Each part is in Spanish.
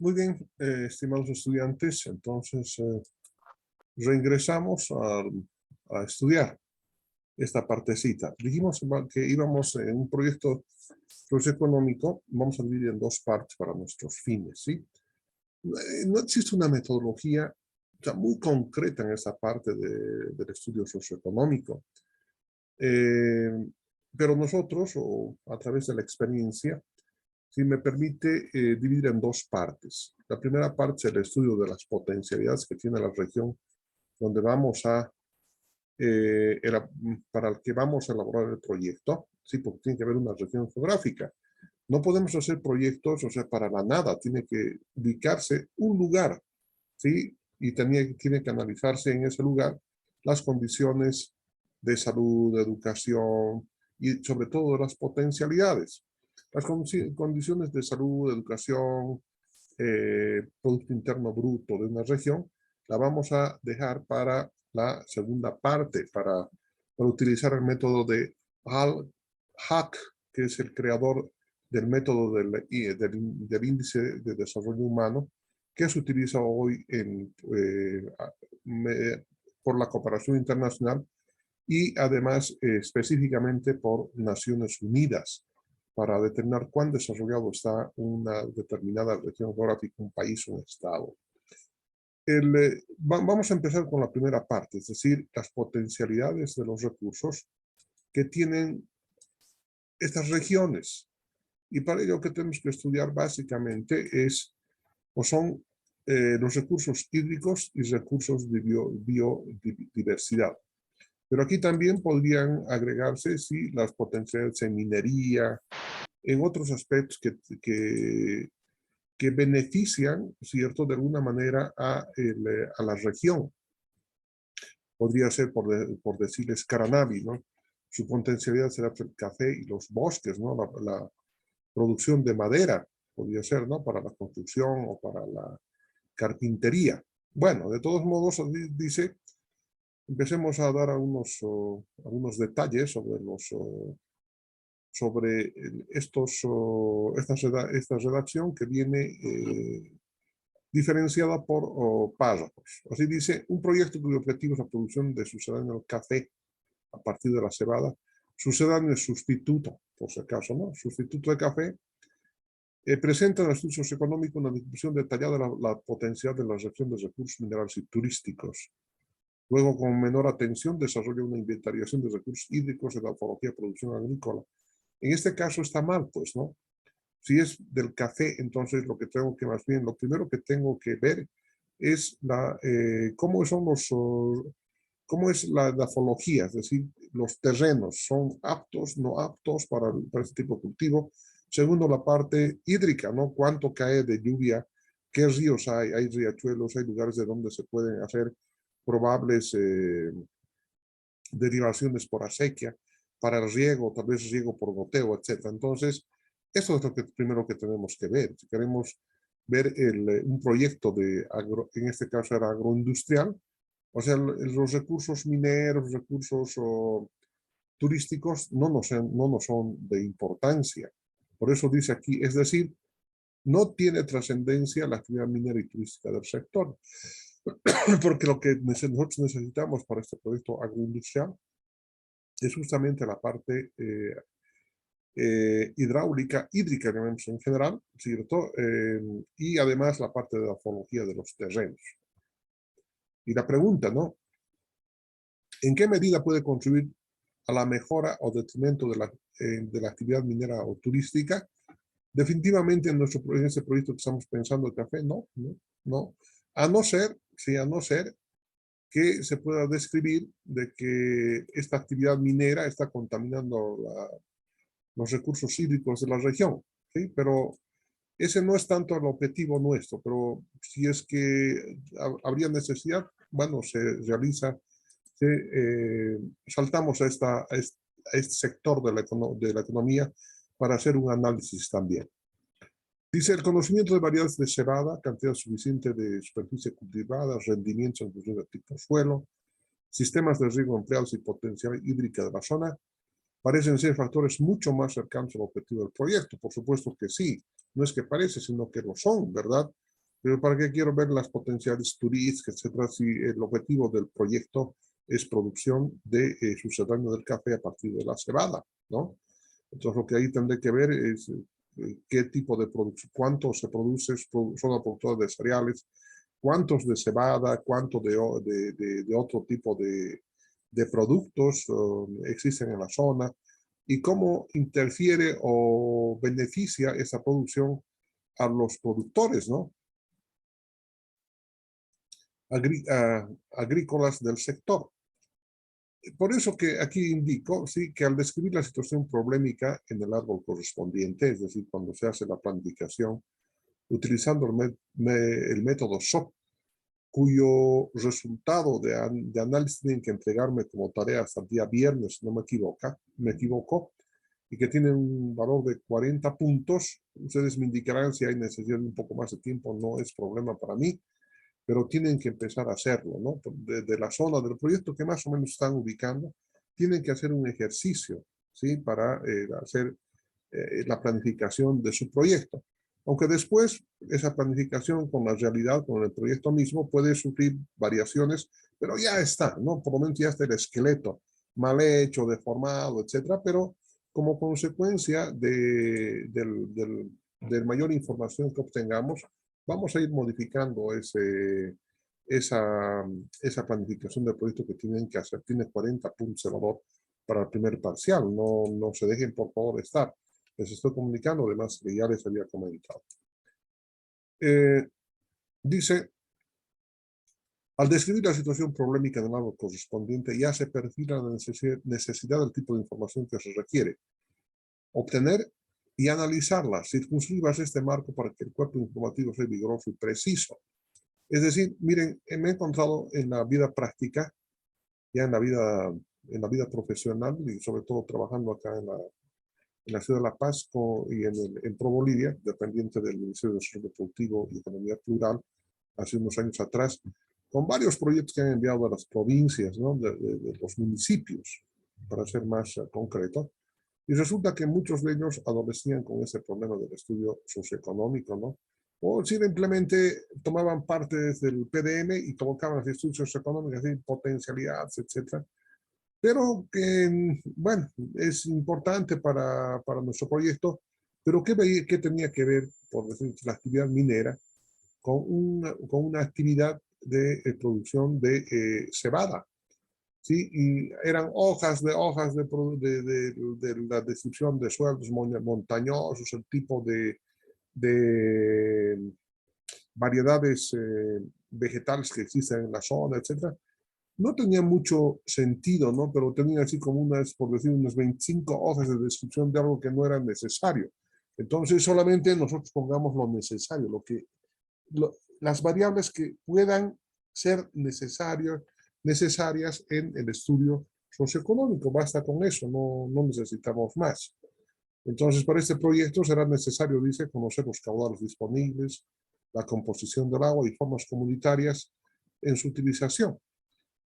Muy bien, estimados estudiantes, entonces reingresamos a estudiar esta partecita. Dijimos que íbamos en un proyecto socioeconómico, vamos a dividir en dos partes para nuestros fines, ¿sí? No existe una metodología muy concreta en esa parte del estudio socioeconómico, eh, pero nosotros, o a través de la experiencia, si me permite dividir en dos partes. La primera parte es el estudio de las potencialidades que tiene la región donde vamos a, para el que vamos a elaborar el proyecto, ¿sí? Porque tiene que haber una región geográfica. No podemos hacer proyectos, o sea, para la nada, tiene que ubicarse un lugar, ¿sí? Y tiene que analizarse en ese lugar las condiciones de salud, de educación y sobre todo las potencialidades. Las condiciones de salud, de educación, Producto Interno Bruto de una región, la vamos a dejar para la segunda parte, para utilizar el método de Al Hack, que es el creador del método del índice de desarrollo humano, que se utiliza hoy por la cooperación internacional y además específicamente por Naciones Unidas para determinar cuán desarrollado está una determinada región geográfica, un país o un estado. Vamos a empezar con la primera parte, es decir, las potencialidades de los recursos que tienen estas regiones. Y para ello que tenemos que estudiar básicamente son los recursos hídricos y recursos de biodiversidad. Pero aquí también podrían agregarse sí, las potencialidades en minería, en otros aspectos que benefician, ¿cierto?, de alguna manera a la región. Podría ser, por decirles, Caranavi, ¿no? Su potencialidad será el café y los bosques, ¿no? La producción de madera, podría ser, ¿no? Para la construcción o para la carpintería. Bueno, de todos modos, dice, empecemos a dar algunos detalles sobre esta redacción que viene diferenciada por párrafos. Así dice, un proyecto cuyo objetivo es la producción de sucedáneo café a partir de la cebada. Sucedáneo es sustituto, por si acaso, ¿no? Sustituto de café. Presenta en el estudio socioeconómico una descripción detallada de la potencial de la región de recursos minerales y turísticos. Luego, con menor atención, desarrolla una inventariación de recursos hídricos de la morfología de producción agrícola. En este caso está mal, pues, ¿no? Si es del café, entonces lo que tengo que más bien, lo primero que tengo que ver es cómo es la dafología, es decir, los terrenos son aptos, no aptos para este tipo de cultivo. Segundo, la parte hídrica, ¿no? Cuánto cae de lluvia, qué ríos hay riachuelos, hay lugares de donde se pueden hacer probables derivaciones por acequia para el riego, tal vez riego por goteo, etc. Entonces, eso es lo primero que tenemos que ver. Si queremos ver un proyecto en este caso era agroindustrial, o sea, los recursos mineros, recursos turísticos no nos son de importancia. Por eso dice aquí, es decir, no tiene trascendencia la actividad minera y turística del sector, porque lo que nosotros necesitamos para este proyecto agroindustrial es justamente la parte hidráulica, hídrica en general, ¿cierto? Y además la parte de la morfología de los terrenos. Y la pregunta, ¿no? ¿En qué medida puede contribuir a la mejora o detrimento de la actividad minera o turística? Definitivamente en ese proyecto que estamos pensando, el café, no. A no ser que se pueda describir de que esta actividad minera está contaminando los recursos hídricos de la región, ¿sí? Pero ese no es tanto el objetivo nuestro, pero si es que habría necesidad, bueno, se realiza, saltamos a este sector de la economía para hacer un análisis también. Dice, el conocimiento de variedades de cebada, cantidad suficiente de superficie cultivada, rendimientos en función del tipo de suelo, sistemas de riego empleados y potencial hídrica de la zona, parecen ser factores mucho más cercanos al objetivo del proyecto. Por supuesto que sí, no es que parece, sino que lo son, ¿verdad? Pero ¿para qué quiero ver las potenciales turísticas, etcétera, si el objetivo del proyecto es producción de sucedáneo del café a partir de la cebada, ¿no? Entonces lo que ahí tendré que ver es qué tipo de producción, cuánto se produce, son la productora de cereales, cuántos de cebada, cuánto de otro tipo de productos existen en la zona y cómo interfiere o beneficia esa producción a los productores, ¿no? Agrícolas del sector. Por eso que aquí indico, sí, que al describir la situación problemática en el árbol correspondiente, es decir, cuando se hace la planificación, utilizando el método SOP, cuyo resultado de análisis tienen que entregarme como tarea hasta el día viernes, si no me equivoco, y que tiene un valor de 40 puntos. Ustedes me indicarán si hay necesidad de un poco más de tiempo, no es problema para mí, pero tienen que empezar a hacerlo, ¿no? De la zona del proyecto que más o menos están ubicando, tienen que hacer un ejercicio, ¿sí? Para hacer la planificación de su proyecto. Aunque después esa planificación con la realidad, con el proyecto mismo, puede sufrir variaciones, pero ya está, ¿no? Por lo menos ya está el esqueleto mal hecho, deformado, etcétera, pero como consecuencia de mayor información que obtengamos, vamos a ir modificando esa planificación del proyecto que tienen que hacer. Tiene 40 puntos de valor para el primer parcial. No se dejen, por favor, estar. Les estoy comunicando, además que ya les había comentado. Dice, al describir la situación problemática del árbol correspondiente, ya se perfila la necesidad del tipo de información que se requiere. Obtener y analizarla, circunscribas este marco para que el cuerpo informativo sea vigoroso y preciso. Es decir, miren, me he encontrado en la vida práctica, ya en la vida profesional y sobre todo trabajando acá en la ciudad de La Paz y en Pro Bolivia, dependiente del Ministerio de Desarrollo Productivo y Economía Plural, hace unos años atrás, con varios proyectos que han enviado a las provincias, ¿no? de los municipios, para ser más concreto. Y resulta que muchos de ellos adolecían con ese problema del estudio socioeconómico, ¿no? O simplemente tomaban parte del PDM y colocaban los estudios socioeconómicos, así, potencialidades, etcétera. Pero que, bueno, es importante para nuestro proyecto, pero ¿qué tenía que ver, por decir, la actividad minera con una actividad de producción de cebada? ¿Sí? Y eran hojas de la descripción de suelos montañosos, el tipo de variedades vegetales que existen en la zona, etcétera. No tenía mucho sentido, ¿no? Pero tenía así como por decir, unas 25 hojas de descripción de algo que no era necesario. Entonces, solamente nosotros pongamos lo necesario, las variables que puedan ser necesarias en el estudio socioeconómico. Basta con eso, no necesitamos más. Entonces, para este proyecto será necesario, dice, conocer los caudales disponibles, la composición del agua y formas comunitarias en su utilización.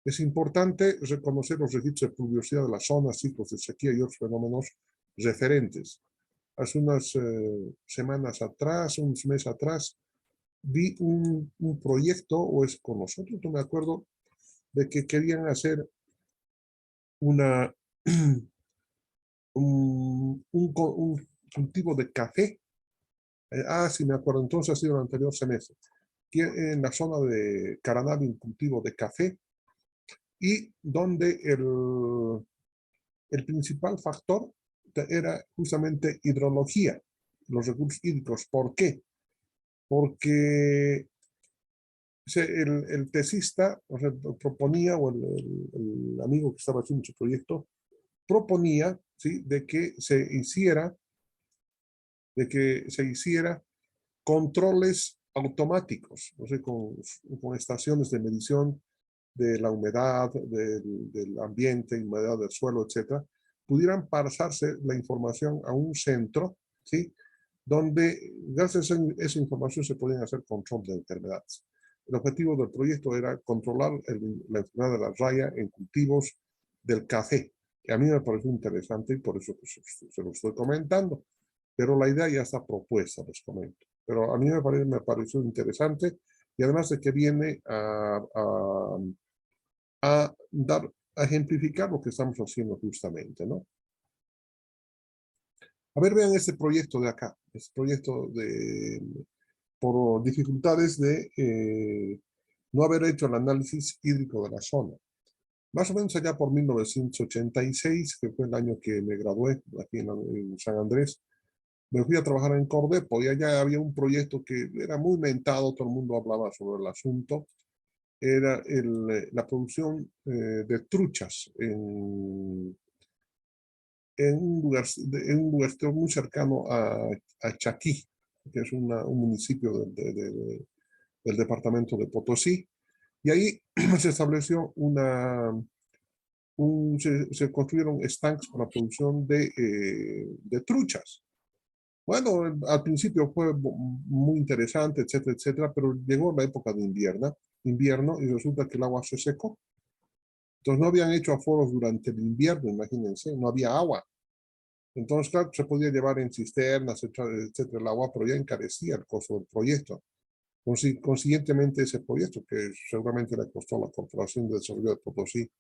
Es importante reconocer los registros de pluviosidad de la zona, ciclos de sequía y otros fenómenos referentes. Hace unas semanas atrás, unos meses atrás, vi un proyecto, o es con nosotros, no me acuerdo, de que querían hacer una, un cultivo de café. Sí, me acuerdo, entonces ha sido el anterior semestre. En la zona de Caranavi, un cultivo de café, y donde el principal factor era justamente hidrología, los recursos hídricos. ¿Por qué? Porque el tesista, o sea, proponía, o el amigo que estaba haciendo su proyecto, proponía, ¿sí? de que se hiciera controles automáticos, o sea, con estaciones de medición de la humedad, del ambiente, humedad del suelo, etcétera, pudieran pasarse la información a un centro, ¿sí? Donde gracias a esa información se podían hacer control de enfermedades. El objetivo del proyecto era controlar la enfermedad de la raya en cultivos del café, que a mí me pareció interesante y por eso pues, se lo estoy comentando. Pero la idea ya está propuesta, les comento. pero a mí me pareció interesante y además de que viene a ejemplificar lo que estamos haciendo justamente, ¿no? A ver, vean este proyecto de acá, este proyecto por dificultades de no haber hecho el análisis hídrico de la zona. Más o menos allá por 1986, que fue el año que me gradué aquí en San Andrés, me fui a trabajar en Cordepo y allá había un proyecto que era muy mentado, todo el mundo hablaba sobre el asunto. Era la producción de truchas en un lugar muy cercano a Chaquí, que es un municipio del departamento de Potosí. Y ahí se estableció se construyeron estanques para la producción de truchas. Bueno, al principio fue muy interesante, etcétera, etcétera, pero llegó la época de invierno y resulta que el agua se secó. Entonces no habían hecho aforos durante el invierno, imagínense, no había agua. Entonces, claro, se podía llevar en cisternas, etcétera, el agua, pero ya encarecía el costo del proyecto. Consiguientemente, ese proyecto, que seguramente le costó a la Corporación de Desarrollo de Potosí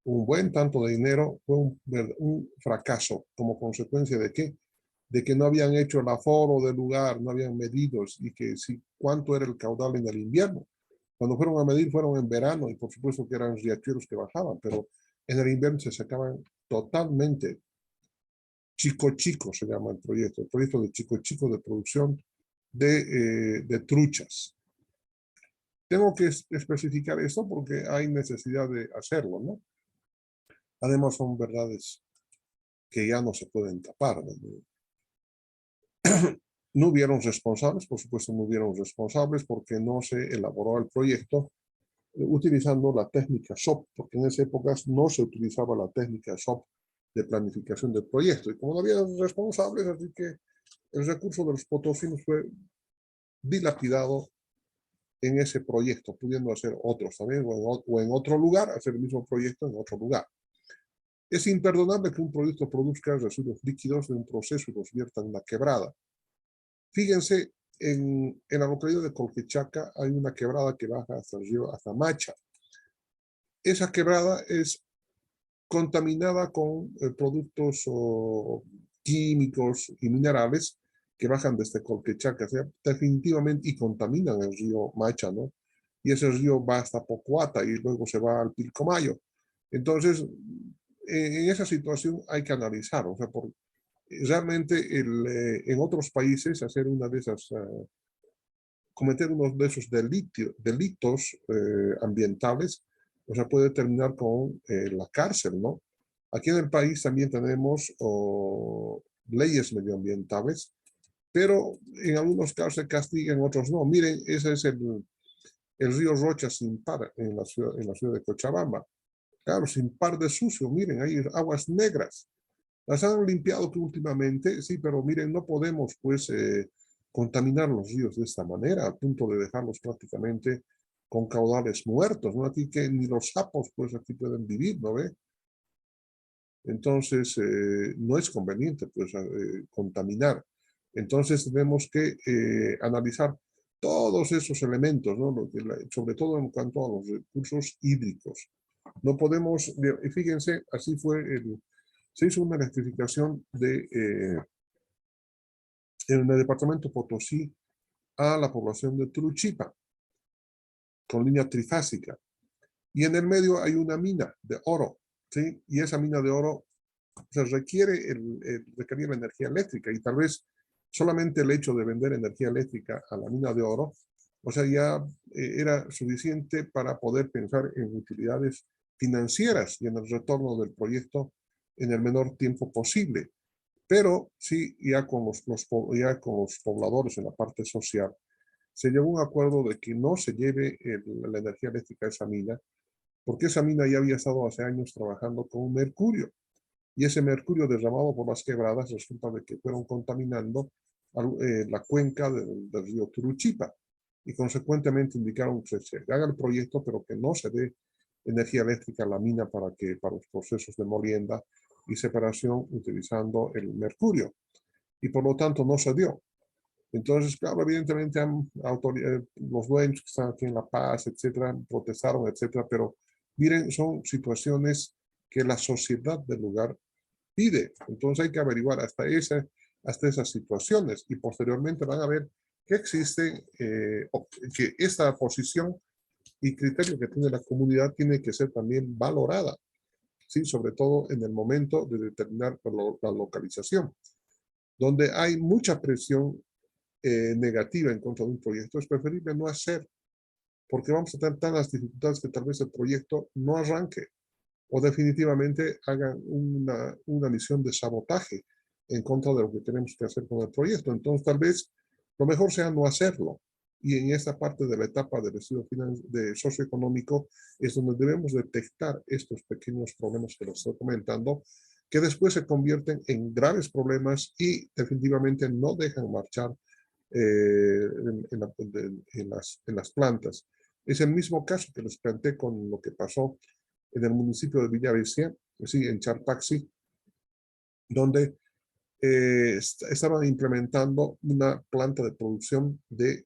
un buen tanto de dinero, fue un fracaso. ¿Como consecuencia de qué? De que no habían hecho el aforo del lugar, no habían medido y que cuánto era el caudal en el invierno. Cuando fueron a medir, fueron en verano y por supuesto que eran riachuelos que bajaban, pero en el invierno se sacaban totalmente. Chico Chico se llama el proyecto de Chico Chico de producción de truchas. Tengo que especificar esto porque hay necesidad de hacerlo, ¿no? Además son verdades que ya no se pueden tapar, ¿no? No hubieron responsables, por supuesto no hubieron responsables porque no se elaboró el proyecto utilizando la técnica SOP, porque en esas épocas no se utilizaba la técnica SOP de planificación del proyecto. Y como no había responsables, así que el recurso de los potosinos fue dilapidado en ese proyecto, pudiendo hacer otros también, o en otro lugar, hacer el mismo proyecto en otro lugar. Es imperdonable que un proyecto produzca residuos líquidos de un proceso y los vierta en la quebrada. Fíjense, en la localidad de Colquechaca hay una quebrada que baja hasta el río Azamacha. Esa quebrada es contaminada con productos químicos y minerales que bajan desde Colquechaca, o sea, definitivamente, y contaminan el río Macha, ¿no? Y ese río va hasta Pocuata y luego se va al Pilcomayo. Entonces, en esa situación hay que analizar, o sea, realmente en otros países hacer una de esas, cometer uno de esos delitos ambientales, o sea, puede terminar con la cárcel, ¿no? Aquí en el país también tenemos leyes medioambientales, pero en algunos casos se castigan, en otros no. Miren, ese es el río Rocha sin par en la ciudad de Cochabamba. Claro, sin par de sucio, miren, hay aguas negras. Las han limpiado últimamente, sí, pero miren, no podemos pues contaminar los ríos de esta manera, a punto de dejarlos prácticamente con caudales muertos, ¿no? Aquí que ni los sapos pues aquí pueden vivir, ¿no ve? Entonces, no es conveniente pues contaminar. Entonces tenemos que analizar todos esos elementos, ¿no? Sobre todo en cuanto a los recursos hídricos. No podemos, fíjense, así fue se hizo una electrificación en el departamento Potosí a la población de Turuchipa, con línea trifásica. Y en el medio hay una mina de oro, ¿sí? Y esa mina de oro se requería la energía eléctrica y tal vez solamente el hecho de vender energía eléctrica a la mina de oro, o sea, ya era suficiente para poder pensar en utilidades financieras y en el retorno del proyecto en el menor tiempo posible. Pero sí, ya con los pobladores en la parte social, se llegó a un acuerdo de que no se lleve la energía eléctrica a esa mina, porque esa mina ya había estado hace años trabajando con mercurio. Y ese mercurio derramado por las quebradas resulta de que fueron contaminando la cuenca del río Turuchipa. Y consecuentemente indicaron que se haga el proyecto, pero que no se dé energía eléctrica a la mina para los procesos de molienda y separación utilizando el mercurio. Y por lo tanto no se dio. Entonces, claro, evidentemente los dueños que están aquí en La Paz, etcétera, protestaron, etcétera, pero miren, son situaciones que la sociedad del lugar pide. Entonces hay que averiguar hasta esas situaciones y posteriormente van a ver que existe, que esta posición y criterio que tiene la comunidad tiene que ser también valorada, ¿sí? Sobre todo en el momento de determinar la localización. Donde hay mucha presión negativa en contra de un proyecto, es preferible no hacer, porque vamos a tener tantas dificultades que tal vez el proyecto no arranque o definitivamente hagan una misión de sabotaje en contra de lo que tenemos que hacer con el proyecto. Entonces, tal vez lo mejor sea no hacerlo. Y en esta parte de la etapa del estudio de socioeconómico es donde debemos detectar estos pequeños problemas que los estoy comentando, que después se convierten en graves problemas y definitivamente no dejan marchar en las plantas. Es el mismo caso que les planteé con lo que pasó en el municipio de Villavicencio, sí, en Charpaxi, donde estaban implementando una planta de producción de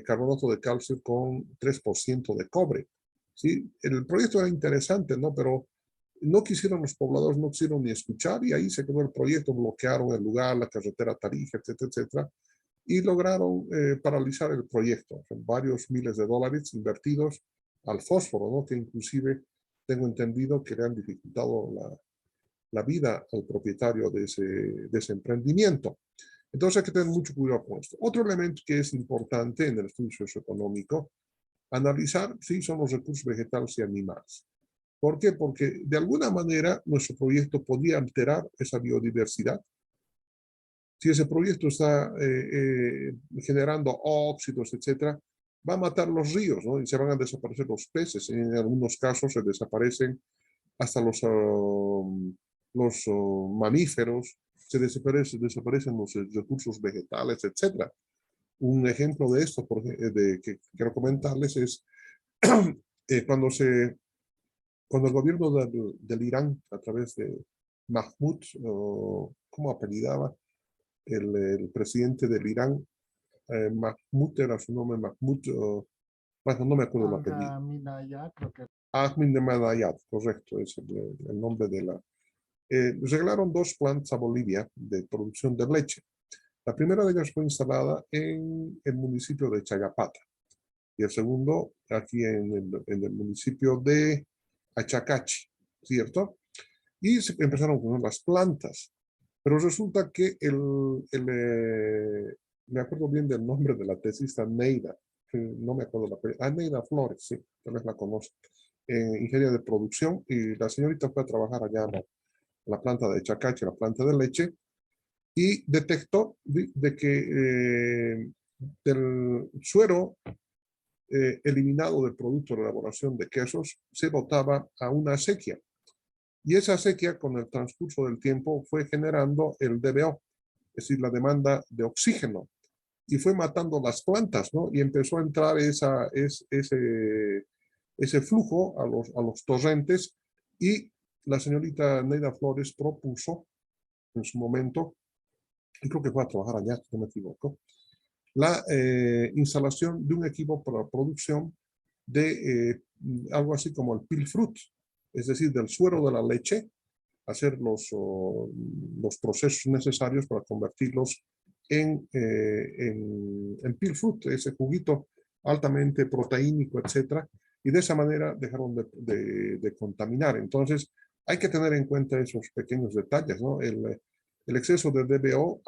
carbonato de calcio con 3% de cobre. ¿Sí? El proyecto era interesante, ¿no? Pero no quisieron los pobladores, no quisieron ni escuchar y ahí se quedó el proyecto, bloquearon el lugar, la carretera Tarija, etcétera, etcétera, y lograron paralizar el proyecto. Son varios miles de dólares invertidos al fósforo, ¿no? Que inclusive tengo entendido que le han dificultado la vida al propietario de ese emprendimiento. Entonces hay que tener mucho cuidado con esto. Otro elemento que es importante en el estudio socioeconómico, analizar si son los recursos vegetales y animales. ¿Por qué? Porque de alguna manera nuestro proyecto podía alterar esa biodiversidad. Si ese proyecto está generando óxidos, etcétera, va a matar los ríos, ¿no? Y se van a desaparecer los peces. En algunos casos se desaparecen hasta los mamíferos, desaparecen los recursos vegetales, etcétera. Un ejemplo de esto que quiero comentarles es cuando cuando el gobierno del Irán, a través de Mahmoud, ¿cómo apellidaba? El presidente del Irán, Mahmoud era su nombre, Mahmoud, bueno, no me acuerdo el apellido. Ahminaya, creo que. Ahmadinejad, correcto, es el nombre de la. Regalaron dos plantas a Bolivia de producción de leche. La primera de ellas fue instalada en el municipio de Chayapata y el segundo aquí en el municipio de Achacachi, ¿cierto? Y se empezaron con las plantas. Pero resulta que me acuerdo bien del nombre de la tesista Neida, que no me acuerdo Neida Flores, sí, tal vez la conozco, ingeniera de producción, y la señorita fue a trabajar allá a la planta de Chacache, la planta de leche, y detectó de que del suero eliminado del producto de elaboración de quesos se botaba a una acequia. Y esa sequía, con el transcurso del tiempo, fue generando el DBO, es decir, la demanda de oxígeno, y fue matando las plantas, ¿no? Y empezó a entrar ese flujo a los torrentes, y la señorita Neida Flores propuso en su momento, y creo que fue a trabajar allá, si no me equivoco, la instalación de un equipo para la producción de algo así como el peel fruit, es decir, del suero de la leche, hacer los procesos necesarios para convertirlos en peel fruit, ese juguito altamente proteínico, etcétera, y de esa manera dejaron de contaminar. Entonces, hay que tener en cuenta esos pequeños detalles, ¿no? El exceso de DBO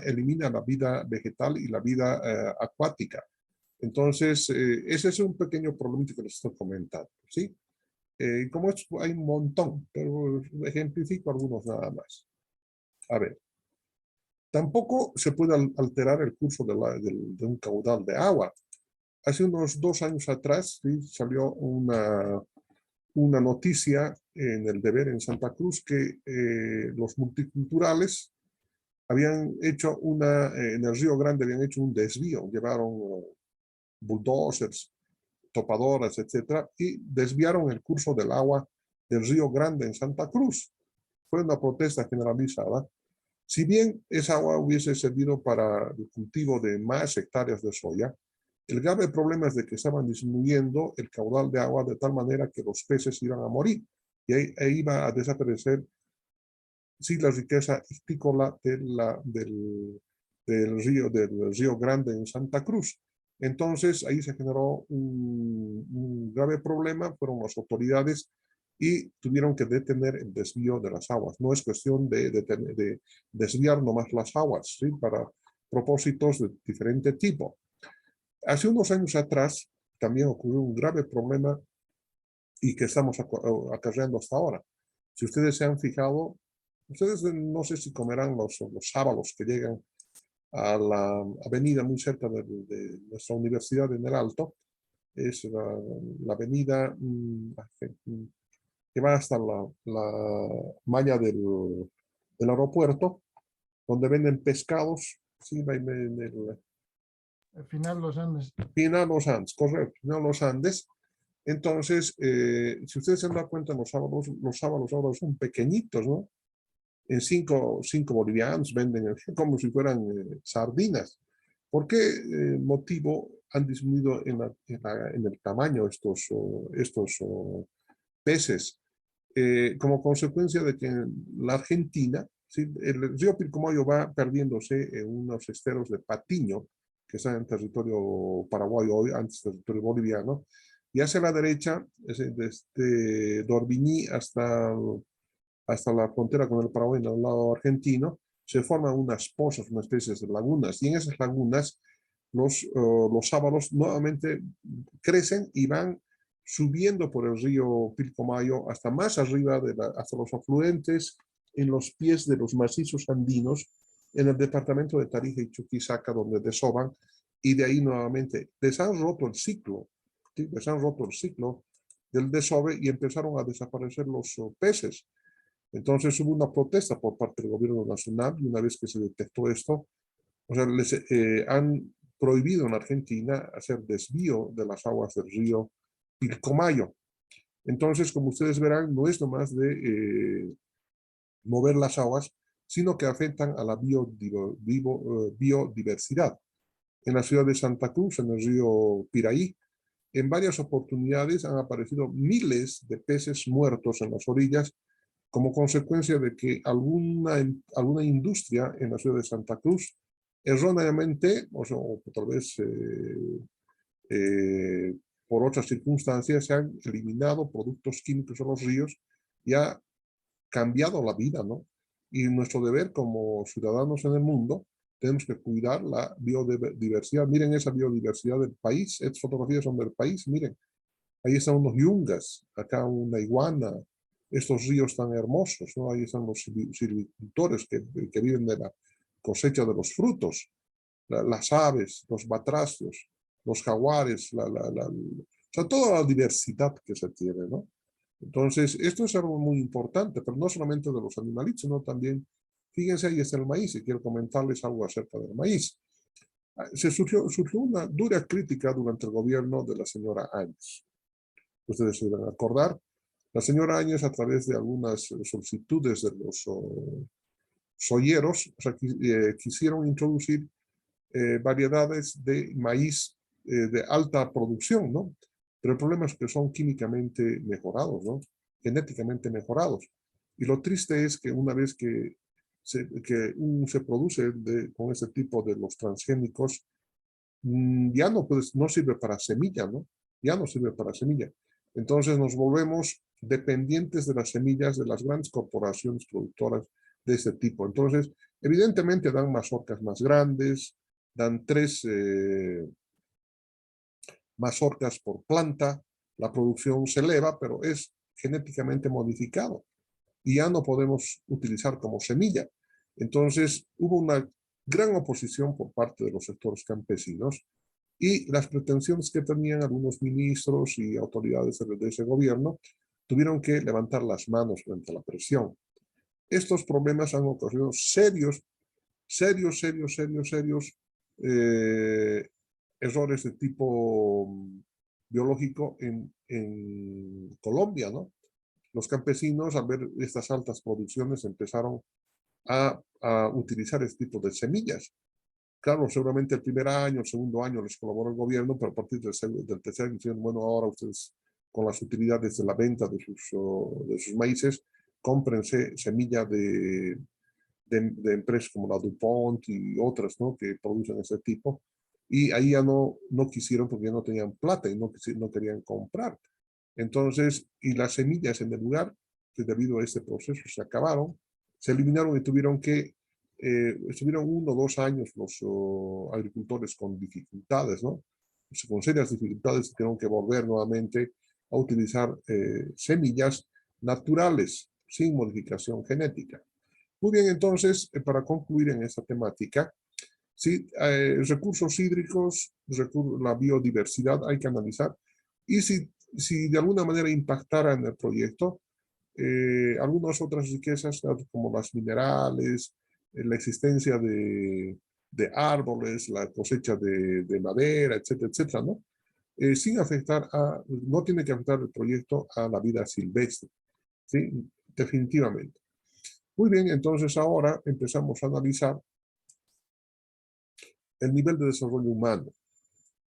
elimina la vida vegetal y la vida acuática. Entonces, ese es un pequeño problema que les estoy comentando, ¿sí? Como esto hay un montón, pero ejemplifico algunos nada más. A ver, tampoco se puede alterar el curso de un caudal de agua. Hace unos 2 años atrás, ¿sí?, salió una noticia en el Deber en Santa Cruz que los multiculturales habían hecho en el Río Grande habían hecho un desvío, llevaron bulldozers, topadoras, etcétera, y desviaron el curso del agua del Río Grande en Santa Cruz. Fue una protesta generalizada Si bien esa agua hubiese servido para el cultivo de más hectáreas de soya, el grave problema es de que estaban disminuyendo el caudal de agua de tal manera que los peces iban a morir y ahí iba a desaparecer sí, la riqueza histícola del río Grande en Santa Cruz. Entonces, ahí se generó un grave problema, fueron las autoridades y tuvieron que detener el desvío de las aguas. No es cuestión de desviar nomás las aguas, ¿sí? Para propósitos de diferente tipo. Hace unos años atrás también ocurrió un grave problema y que estamos acarreando hasta ahora. Si ustedes se han fijado, ustedes no sé si comerán los sábalos que llegan a la avenida muy cerca de nuestra universidad en el Alto. Es la avenida que va hasta la malla del aeropuerto, donde venden pescados. Sí, en el Al final los Andes. Final Los Andes, correcto, Final Los Andes. Entonces, si ustedes se han dado cuenta, los sábalos ahora son pequeñitos, ¿no? En 5 bolivianos venden como si fueran sardinas. ¿Por qué motivo han disminuido en el tamaño estos peces? Como consecuencia de que en la Argentina, ¿sí? El río Pilcomayo va perdiéndose en unos esteros de Patiño, que están en territorio paraguayo hoy, antes territorio boliviano, y hacia la derecha, desde Dorbiní hasta la frontera con el Paraguay, en el lado argentino, se forman unas pozas, unas especies de lagunas, y en esas lagunas los sábalos nuevamente crecen y van subiendo por el río Pilcomayo hasta más arriba, hasta los afluentes, en los pies de los macizos andinos, en el departamento de Tarija y Chuquisaca, donde desoban, y de ahí nuevamente les han roto el ciclo, ¿sí? Les han roto el ciclo del desove y empezaron a desaparecer los peces. Entonces hubo una protesta por parte del gobierno nacional y una vez que se detectó esto, o sea, les han prohibido en Argentina hacer desvío de las aguas del río Pilcomayo. Entonces, como ustedes verán, no es nomás de mover las aguas, sino que afectan a la biodiversidad. En la ciudad de Santa Cruz, en el río Piraí, en varias oportunidades han aparecido miles de peces muertos en las orillas como consecuencia de que alguna industria en la ciudad de Santa Cruz erróneamente, o tal vez eh, por otras circunstancias, se han eliminado productos químicos en los ríos y ha cambiado la vida, ¿no? Y nuestro deber como ciudadanos en el mundo, tenemos que cuidar la biodiversidad. Miren esa biodiversidad del país, estas fotografías son del país, miren, ahí están unos yungas, acá una iguana, estos ríos tan hermosos, ¿no? Ahí están los silvicultores que viven de la cosecha de los frutos, las aves, los batracios, los jaguares, o sea, toda la diversidad que se tiene, ¿no? Entonces, esto es algo muy importante, pero no solamente de los animalitos, sino también, fíjense, ahí está el maíz, y quiero comentarles algo acerca del maíz. Surgió una dura crítica durante el gobierno de la señora Áñez. Ustedes se deben acordar, la señora Áñez, a través de algunas solicitudes de los soyeros, o sea, quisieron introducir variedades de maíz de alta producción, ¿no? Pero el problema es que son químicamente mejorados, ¿no? Genéticamente mejorados. Y lo triste es que una vez que se produce con ese tipo de los transgénicos, ya no sirve para semilla, ¿no? Ya no sirve para semilla. Entonces nos volvemos dependientes de las semillas de las grandes corporaciones productoras de este tipo. Entonces, evidentemente dan mazorcas más grandes, dan 3 mazorcas por planta, la producción se eleva, pero es genéticamente modificado y ya no podemos utilizar como semilla. Entonces, hubo una gran oposición por parte de los sectores campesinos y las pretensiones que tenían algunos ministros y autoridades de ese gobierno tuvieron que levantar las manos frente a la presión. Estos problemas han ocurrido serios eh, errores de tipo biológico en Colombia, ¿no? Los campesinos, al ver estas altas producciones, empezaron a utilizar este tipo de semillas. Claro, seguramente el primer año, el segundo año les colaboró el gobierno, pero a partir del tercer año dicen, bueno, ahora ustedes con las utilidades de la venta de sus maíces, cómprense semilla de empresas como la DuPont y otras, ¿no?, que producen ese tipo. Y ahí ya no quisieron porque ya no tenían plata y no querían comprar. Entonces, y las semillas en el lugar, que debido a este proceso se acabaron, se eliminaron y estuvieron 1 o 2 años los agricultores con dificultades, ¿no? Con serias dificultades, tuvieron que volver nuevamente a utilizar semillas naturales, sin modificación genética. Muy bien, entonces, para concluir en esta temática, sí, recursos hídricos, la biodiversidad hay que analizar, y si de alguna manera impactara en el proyecto, algunas otras riquezas como las minerales, la existencia de árboles, la cosecha de madera, etcétera, etcétera, ¿no? Sin afectar no tiene que afectar el proyecto a la vida silvestre, ¿sí? Definitivamente. Muy bien, entonces ahora empezamos a analizar el nivel de desarrollo humano.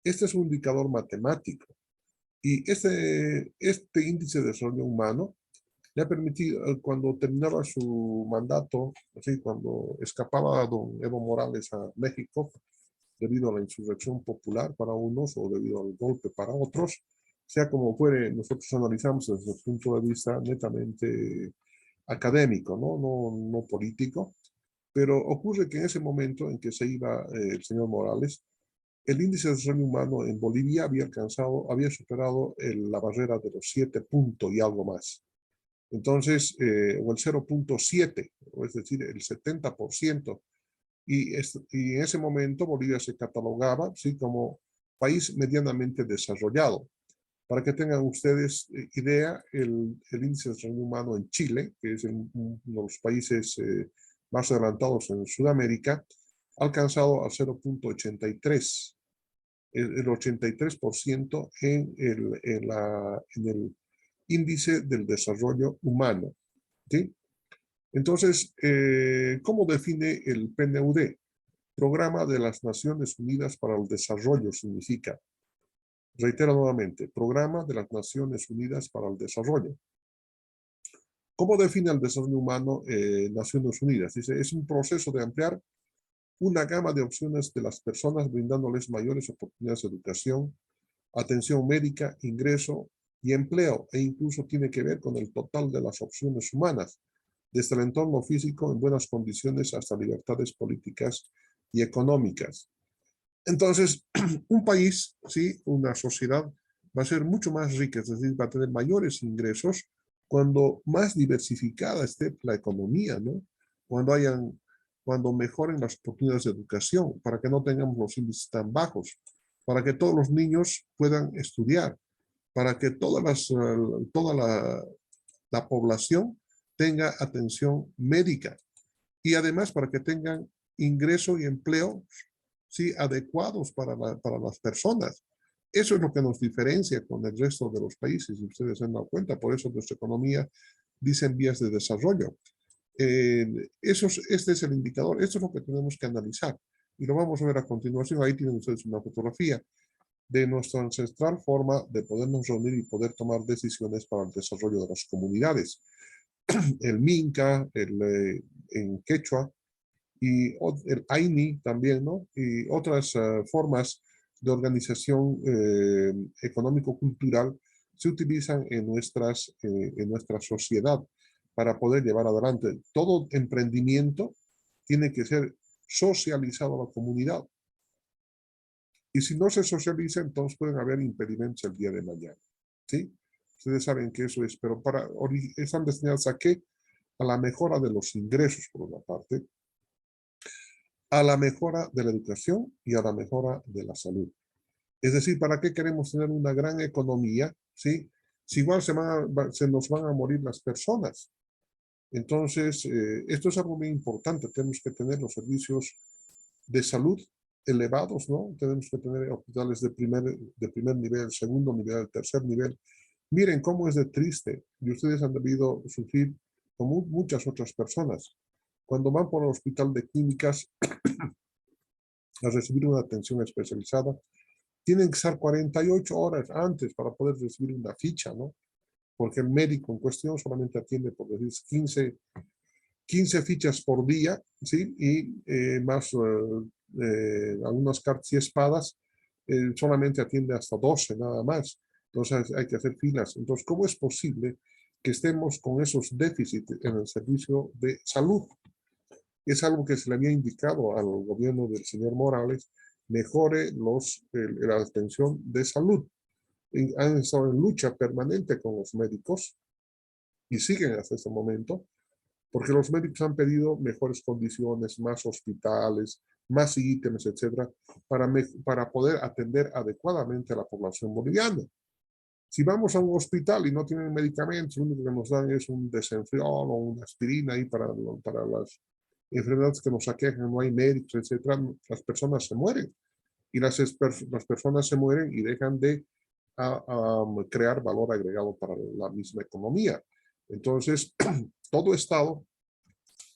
Este es un indicador matemático y este índice de desarrollo humano le ha permitido, cuando terminaba su mandato, así, cuando escapaba don Evo Morales a México, debido a la insurrección popular para unos o debido al golpe para otros, sea como fuere, nosotros analizamos desde el punto de vista netamente académico, no político, pero ocurre que en ese momento en que se iba el señor Morales, el índice de desarrollo humano en Bolivia había superado la barrera de los 7 puntos y algo más. Entonces, o el 0,7, o es decir, el 70%. Y en ese momento Bolivia se catalogaba, ¿sí?, como país medianamente desarrollado. Para que tengan ustedes idea, el índice de desarrollo humano en Chile, que es uno de los países más adelantados en Sudamérica, ha alcanzado al 0,83, el 83% en el índice del desarrollo humano, ¿sí? Entonces, ¿cómo define el PNUD? Programa de las Naciones Unidas para el Desarrollo significa, reitero nuevamente, Programa de las Naciones Unidas para el Desarrollo. ¿Cómo define el desarrollo humano Naciones Unidas? Dice, es un proceso de ampliar una gama de opciones de las personas, brindándoles mayores oportunidades de educación, atención médica, ingreso y empleo, e incluso tiene que ver con el total de las opciones humanas, desde el entorno físico en buenas condiciones hasta libertades políticas y económicas. Entonces, un país, ¿sí?, una sociedad va a ser mucho más rica, es decir, va a tener mayores ingresos cuando más diversificada esté la economía, ¿no? Cuando mejoren las oportunidades de educación, para que no tengamos los índices tan bajos, para que todos los niños puedan estudiar, para que toda la población tenga atención médica y además para que tengan ingreso y empleo, sí, adecuados para las personas. Eso es lo que nos diferencia con el resto de los países, y ustedes se han dado cuenta, por eso nuestra economía dice en vías de desarrollo. Este es el indicador, esto es lo que tenemos que analizar, y lo vamos a ver a continuación. Ahí tienen ustedes una fotografía de nuestra ancestral forma de podernos reunir y poder tomar decisiones para el desarrollo de las comunidades. El Minca, en Quechua, y el Aini también, ¿no? Y otras formas de organización económico-cultural se utilizan en nuestra sociedad para poder llevar adelante. Todo emprendimiento tiene que ser socializado a la comunidad. Y si no se socializa, entonces pueden haber impedimentos el día de mañana, ¿sí? Ustedes saben que eso es, pero están destinadas a qué? A la mejora de los ingresos, por una parte, a la mejora de la educación y a la mejora de la salud. Es decir, ¿para qué queremos tener una gran economía? ¿Sí? Si igual se nos van a morir las personas. Entonces, esto es algo muy importante. Tenemos que tener los servicios de salud elevados, ¿no? Tenemos que tener hospitales de primer nivel, segundo nivel, tercer nivel. Miren cómo es de triste, y ustedes han debido sufrir como muchas otras personas. cuando van por el hospital de clínicas a recibir una atención especializada, tienen que estar 48 horas antes para poder recibir una ficha, ¿no? Porque el médico en cuestión solamente atiende, por decir, 15 fichas por día, ¿sí? Y más algunas cartas y espadas, solamente atiende hasta 12 nada más. Entonces hay que hacer filas. Entonces, ¿cómo es posible que estemos con esos déficits en el servicio de salud? Es algo que se le había indicado al gobierno del señor Morales, mejore la atención de salud. Han estado en lucha permanente con los médicos y siguen hasta este momento, porque los médicos han pedido mejores condiciones, más hospitales, más ítems, etcétera, para poder atender adecuadamente a la población boliviana. Si vamos a un hospital y no tienen medicamentos, lo único que nos dan es un desenfriol o una aspirina ahí para las enfermedades que nos aquejan, no hay médicos, etcétera, las personas se mueren. Y las personas se mueren y dejan de crear valor agregado para la misma economía. Entonces, todo Estado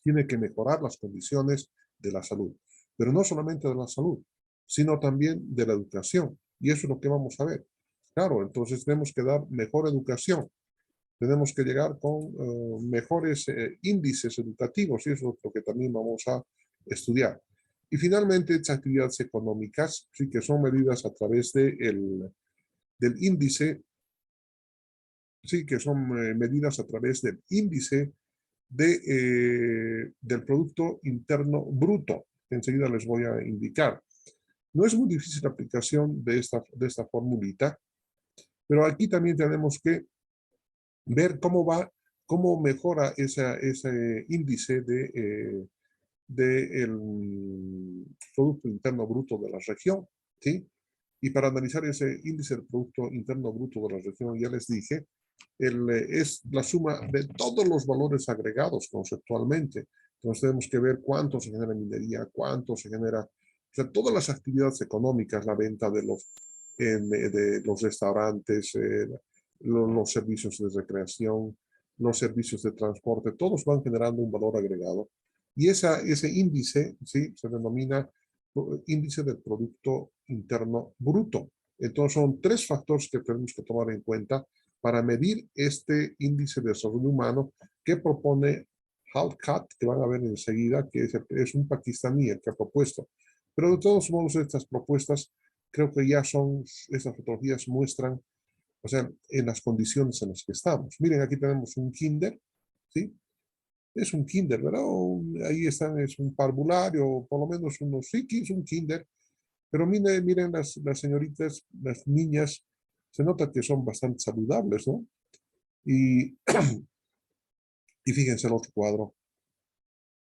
tiene que mejorar las condiciones de la salud, pero no solamente de la salud, sino también de la educación. Y eso es lo que vamos a ver. Claro, entonces tenemos que dar mejor educación, tenemos que llegar con mejores índices educativos, y eso es lo que también vamos a estudiar. Y finalmente, estas actividades económicas, sí, que son medidas a través del índice, sí, que son medidas a través del índice del Producto Interno Bruto. Enseguida les voy a indicar. No es muy difícil la aplicación de esta formulita, pero aquí también tenemos que ver cómo mejora ese índice del Producto Interno Bruto de la región, ¿sí? Y para analizar ese índice del Producto Interno Bruto de la región, ya les dije, es la suma de todos los valores agregados conceptualmente. Entonces tenemos que ver cuánto se genera en minería, cuánto se genera, o sea, todas las actividades económicas, la venta de los restaurantes, los servicios de recreación, los servicios de transporte, todos van generando un valor agregado. Y ese índice, ¿sí?, se denomina índice del Producto Interno Bruto. Entonces son 3 factores que tenemos que tomar en cuenta para medir este índice de desarrollo humano que propone Halkat, que van a ver enseguida, que es un pakistaní el que ha propuesto. Pero de todos modos, estas propuestas creo que ya estas fotografías muestran, o sea, en las condiciones en las que estamos. Miren, aquí tenemos un kinder, ¿sí? Es un kinder, ¿verdad? Ahí están, es un parvulario, por lo menos unos, sí, que es un kinder. Pero miren las señoritas, las niñas, se nota que son bastante saludables, ¿no? Y, y fíjense el otro cuadro,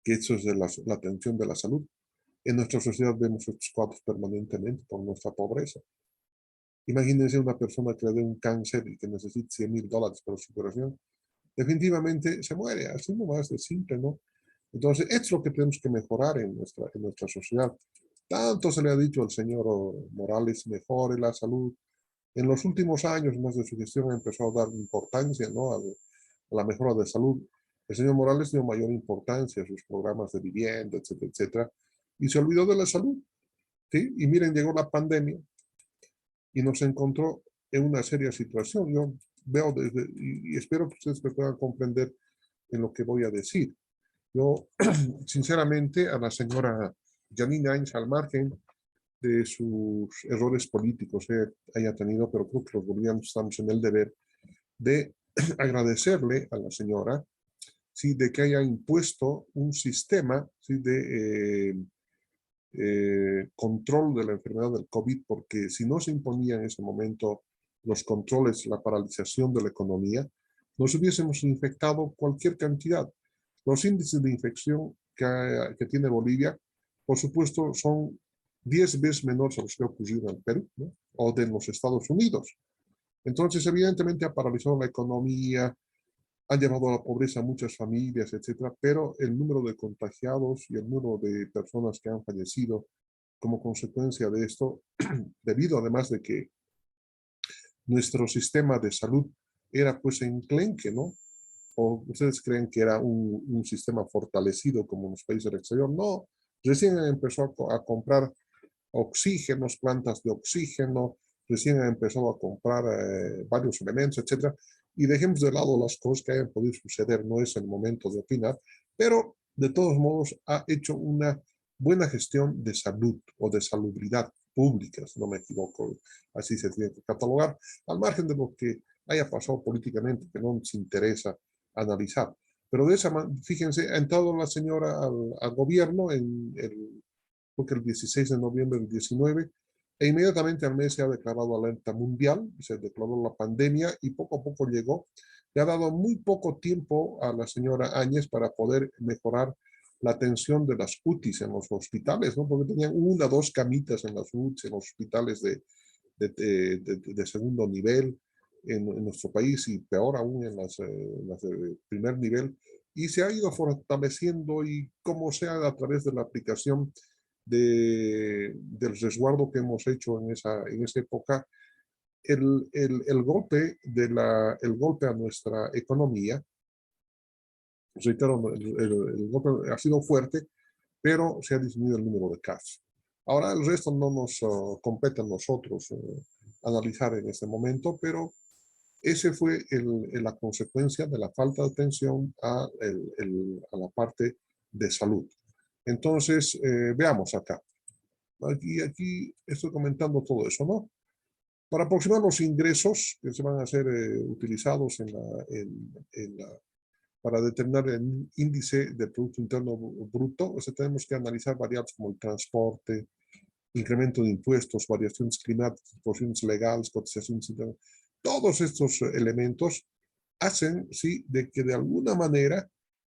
que eso es de la atención de la salud. En nuestra sociedad vemos estos cuadros permanentemente por nuestra pobreza. Imagínense una persona que le dé un cáncer y que necesite $100,000 para su curación. Definitivamente se muere, así nomás de simple, ¿no? Entonces, esto es lo que tenemos que mejorar en nuestra sociedad. Tanto se le ha dicho al señor Morales, mejore la salud. En los últimos años, más de su gestión, empezó a dar importancia, ¿no?, a la mejora de salud. El señor Morales dio mayor importancia a sus programas de vivienda, etcétera, etcétera, y se olvidó de la salud, ¿sí? Y miren, llegó la pandemia y nos encontró en una seria situación. Yo veo y espero que ustedes me puedan comprender en lo que voy a decir. Yo, sinceramente, a la señora Janine Áñez, al margen de sus errores políticos que haya tenido, pero creo que los bolivianos estamos en el deber de agradecerle a la señora, ¿sí?, de que haya impuesto un sistema, ¿sí?, de control de la enfermedad del COVID, porque si no se imponía en ese momento los controles, la paralización de la economía, nos hubiésemos infectado cualquier cantidad. Los índices de infección que tiene Bolivia, por supuesto, son 10 veces menores a los que ha ocurrido en Perú, ¿no?, o de los Estados Unidos. Entonces, evidentemente, ha paralizado la economía, ha llevado a la pobreza a muchas familias, etcétera, pero el número de contagiados y el número de personas que han fallecido como consecuencia de esto, debido además de que nuestro sistema de salud era pues enclenque, ¿no? ¿O ustedes creen que era un sistema fortalecido como en los países del exterior? No, recién empezó a comprar oxígenos, plantas de oxígeno, recién ha empezado a comprar varios elementos, etcétera. Y dejemos de lado las cosas que hayan podido suceder, no es el momento de opinar, pero de todos modos ha hecho una buena gestión de salud o de salubridad pública, si no me equivoco, así se tiene que catalogar, al margen de lo que haya pasado políticamente, que no nos interesa analizar. Pero de esa manera, fíjense, ha entrado la señora al gobierno creo que el 16 de noviembre del 19, e inmediatamente al mes se ha declarado alerta mundial, se declaró la pandemia y poco a poco llegó. Le ha dado muy poco tiempo a la señora Áñez para poder mejorar la atención de las UTIs en los hospitales, ¿no? Porque tenían una o dos camitas en las UTIs, en los hospitales de segundo nivel en nuestro país y peor aún en las de primer nivel. Y se ha ido fortaleciendo y como sea a través de la aplicación del resguardo que hemos hecho en esa época, el golpe el golpe a nuestra economía, reitero, el golpe ha sido fuerte, pero se ha disminuido el número de casos. Ahora el resto no nos compete a nosotros analizar en este momento, pero ese fue la consecuencia de la falta de atención a la parte de salud. Entonces, veamos acá. Aquí estoy comentando todo eso, ¿no? Para aproximar los ingresos que se van a ser utilizados para determinar el índice de Producto Interno Bruto, o sea, tenemos que analizar variables como el transporte, incremento de impuestos, variaciones climáticas, disposiciones legales, cotizaciones internas. Todos estos elementos hacen, sí, de que de alguna manera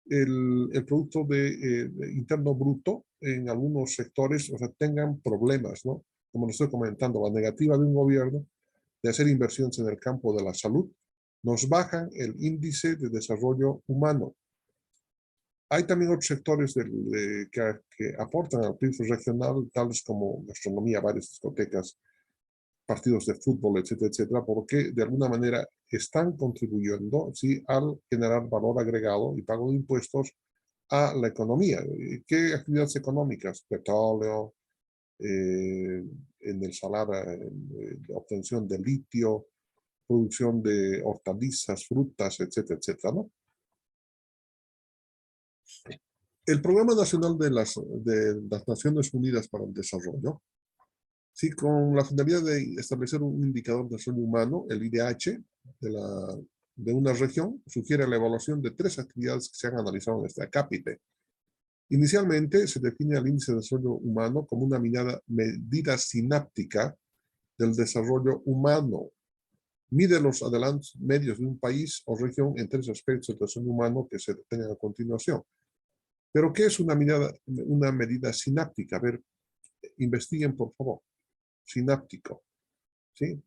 el Producto Interno Bruto en algunos sectores, o sea, tengan problemas, ¿no? Como lo estoy comentando, la negativa de un gobierno de hacer inversiones en el campo de la salud, nos bajan el índice de desarrollo humano. Hay también otros sectores que aportan al PIB regional, tales como gastronomía, bares, discotecas, partidos de fútbol, etcétera, etcétera, porque de alguna manera están contribuyendo, ¿sí?, al generar valor agregado y pago de impuestos a la economía. ¿Qué actividades económicas? Petróleo, en el salar, la obtención de litio, producción de hortalizas, frutas, etcétera, etcétera, ¿no? El Programa Nacional de las Naciones Unidas para el Desarrollo, sí, con la finalidad de establecer un indicador de desarrollo humano, el IDH, de una región, sugiere la evaluación de 3 actividades que se han analizado en este capítulo. Inicialmente se define el índice de desarrollo humano como una medida sináptica del desarrollo humano. Mide los adelantos medios de un país o región en 3 aspectos del desarrollo humano que se detallan a continuación. ¿Pero qué es una medida sináptica? A ver, investiguen por favor. Sináptico, ¿sí?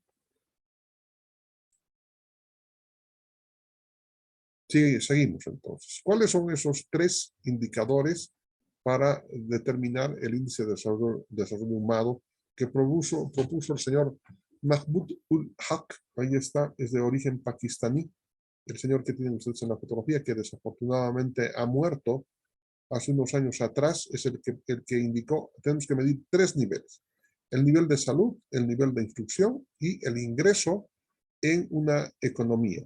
Sí, seguimos entonces. ¿Cuáles son esos 3 indicadores para determinar el índice de desarrollo humano que propuso el señor Mahmoud ul Haq? Ahí está, es de origen pakistaní. El señor que tienen ustedes en la fotografía, que desafortunadamente ha muerto hace unos años atrás, es el que indicó, tenemos que medir 3 niveles. El nivel de salud, el nivel de instrucción y el ingreso en una economía.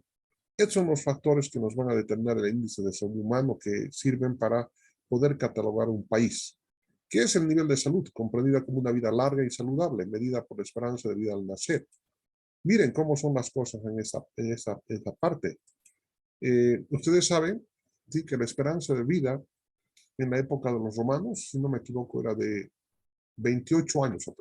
Estos son los factores que nos van a determinar el índice de salud humano que sirven para poder catalogar un país. ¿Qué es el nivel de salud? Comprendida como una vida larga y saludable, medida por la esperanza de vida al nacer. Miren cómo son las cosas en esa parte. Ustedes saben, ¿sí?, que la esperanza de vida en la época de los romanos, si no me equivoco, era de 28 años